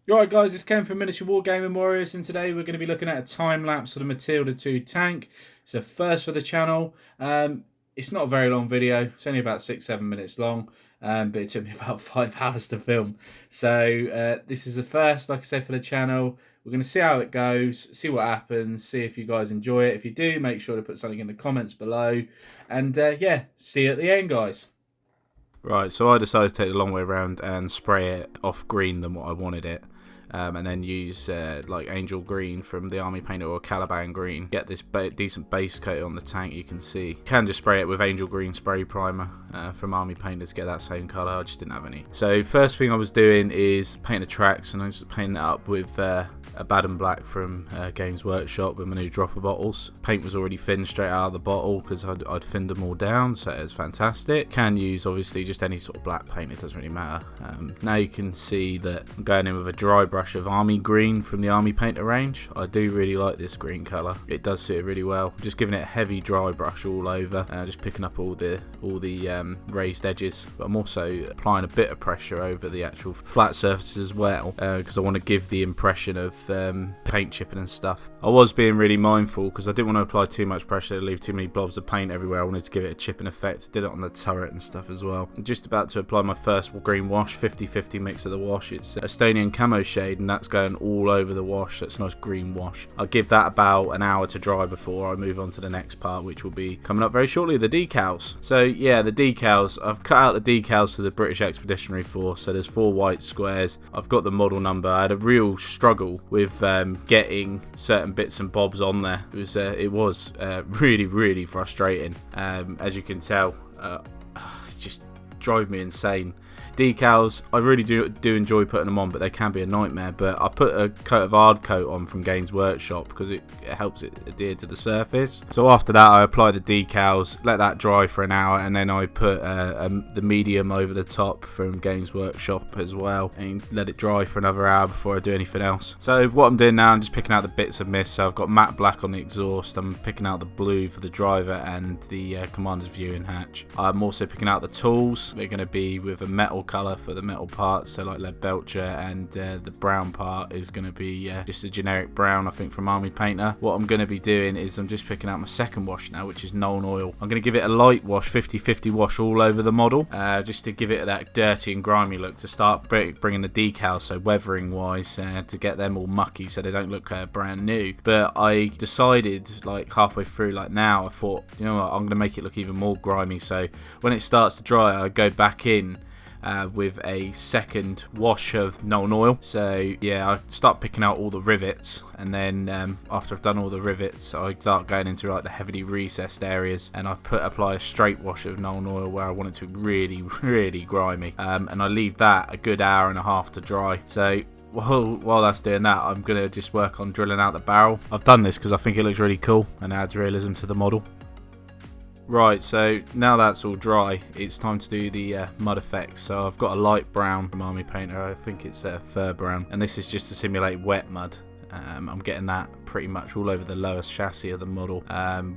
You alright guys, it's Ken from Miniature Wargaming Warriors, and today we're going to be looking at a time lapse of the Matilda 2 tank. It's a first for the channel. It's not a very long video, it's only about 6-7 minutes long, but it took me about 5 hours to film. So this is a first, like I said, for the channel. We're going to see how it goes, see what happens, see if you guys enjoy it. If you do, make sure to put something in the comments below. And yeah, see you at the end, guys. Right, so I decided to take the long way around and spray it off green than what I wanted it. And then use like Angel Green from the Army Painter or Caliban Green. Get this decent base coat on the tank. You can see. You can just spray it with Angel Green spray primer from Army Painter to get that same colour. I just didn't have any. So first thing I was doing is painting the tracks, and I was painting it up with a Baden Black from Games Workshop with my new dropper bottles. Paint was already thinned straight out of the bottle because I'd thinned them all down, so it was fantastic. Can use obviously just any sort of black paint, it doesn't really matter. Now you can see that I'm going in with a dry brush of Army Green from the Army Painter range. I do really like this green colour. It does suit it really well. Just giving it a heavy dry brush all over, just picking up all the raised edges. But I'm also applying a bit of pressure over the actual flat surfaces as well, because I want to give the impression of paint chipping and stuff. I was being really mindful because I didn't want to apply too much pressure to leave too many blobs of paint everywhere. I wanted to give it a chipping effect. Did it on the turret and stuff as well. I'm just about to apply my first green wash, 50-50 mix of the wash. It's Estonian Camo shade, and that's going all over the wash. That's a nice green wash. I'll give that about an hour to dry before I move on to the next part, which will be coming up very shortly, the decals. So yeah, the decals. I've cut out the decals for the British Expeditionary Force. So there's 4 white squares. I've got the model number. I had a real struggle with getting certain bits and bobs on there. It was really frustrating. As you can tell, it just drove me insane. Decals, I really do enjoy putting them on, but they can be a nightmare. But I put a coat of hard coat on from Games Workshop because it helps it adhere to the surface. So after that, I apply the decals, let that dry for an hour, and then I put the medium over the top from Games Workshop as well, and let it dry for another hour before I do anything else. So what I'm doing now, I'm just picking out the bits of mist. So I've got matte black on the exhaust. I'm picking out the blue for the driver and the commander's viewing hatch. I'm also picking out the tools. They're going to be with a metal colour for the metal parts, so like lead belcher, and the brown part is going to be just a generic brown, I think, from Army Painter. What I'm going to be doing is I'm just picking out my second wash now, which is Known Oil. I'm going to give it a light wash, 50-50 wash all over the model, just to give it that dirty and grimy look, to start bringing the decals, so weathering wise, to get them all mucky so they don't look brand new. But I decided, like halfway through, like now, I thought, you know what, I'm going to make it look even more grimy, so when it starts to dry, I go back in with a second wash of Known Oil. So yeah, I start picking out all the rivets, and then after I've done all the rivets, I start going into like the heavily recessed areas, and I apply a straight wash of Known Oil where I want it to be really grimy, and I leave that a good hour and a half to dry. So while that's doing that, I'm going to just work on drilling out the barrel. I've done this because I think it looks really cool and adds realism to the model. Right, so now that's all dry, it's time to do the mud effects. So I've got a light brown from Army Painter, I think it's fur brown, and this is just to simulate wet mud. I'm getting that pretty much all over the lowest chassis of the model,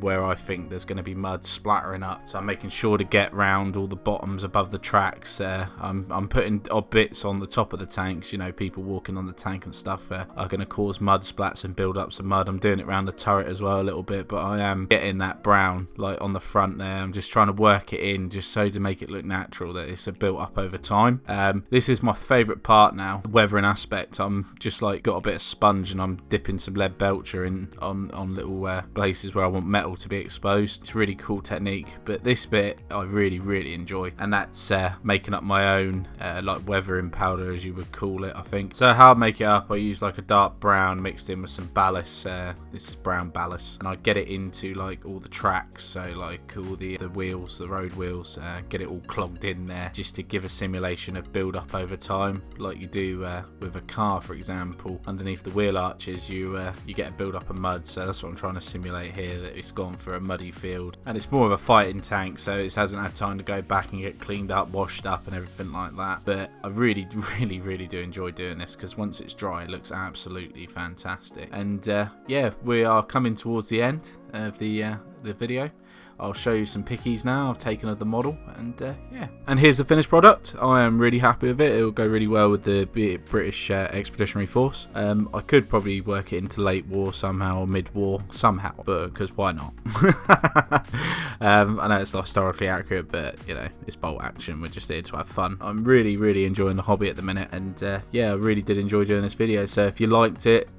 where I think there's going to be mud splattering up. So I'm making sure to get round all the bottoms above the tracks. I'm putting odd bits on the top of the tanks. You know, people walking on the tank and stuff are going to cause mud splats and build up some mud. I'm doing it around the turret as well a little bit, but I am getting that brown like on the front there. I'm just trying to work it in just so to make it look natural, that it's built up over time. This is my favourite part now, the weathering aspect. I'm just like got a bit of sponge and I'm dipping some lead belcher in on little places where I want metal to be exposed. It's a really cool technique, but this bit I really enjoy, and that's making up my own like weathering powder, as you would call it, I think. So how I make it up, I use like a dark brown mixed in with some ballast. This is brown ballast, and I get it into like all the tracks, so like all the wheels, the road wheels, get it all clogged in there, just to give a simulation of build up over time, like you do with a car, for example. Underneath the wheel arches, you get a build up of mud, so that's what I'm trying to simulate here, that it's gone for a muddy field, and it's more of a fighting tank, so it hasn't had time to go back and get cleaned up, washed up and everything like that. But I really do enjoy doing this, because once it's dry it looks absolutely fantastic. And yeah, we are coming towards the end of the video. I'll show you some pickies now I've taken of the model, and yeah. And here's the finished product. I am really happy with it. It will go really well with the British Expeditionary Force. I could probably work it into late war somehow, or mid-war somehow, but because why not? I know it's not historically accurate, but you know, it's bolt action. We're just here to have fun. I'm really enjoying the hobby at the minute, and yeah, I really did enjoy doing this video. So if you liked it,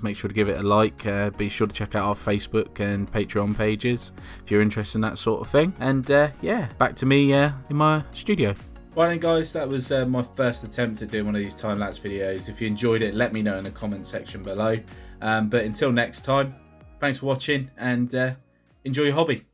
make sure to give it a like. Be sure to check out our Facebook and Patreon pages if you're interested in that sort of thing. And yeah, back to me in my studio. Right then guys, that was my first attempt at doing one of these time-lapse videos. If you enjoyed it, let me know in the comment section below. But until next time, thanks for watching, and enjoy your hobby.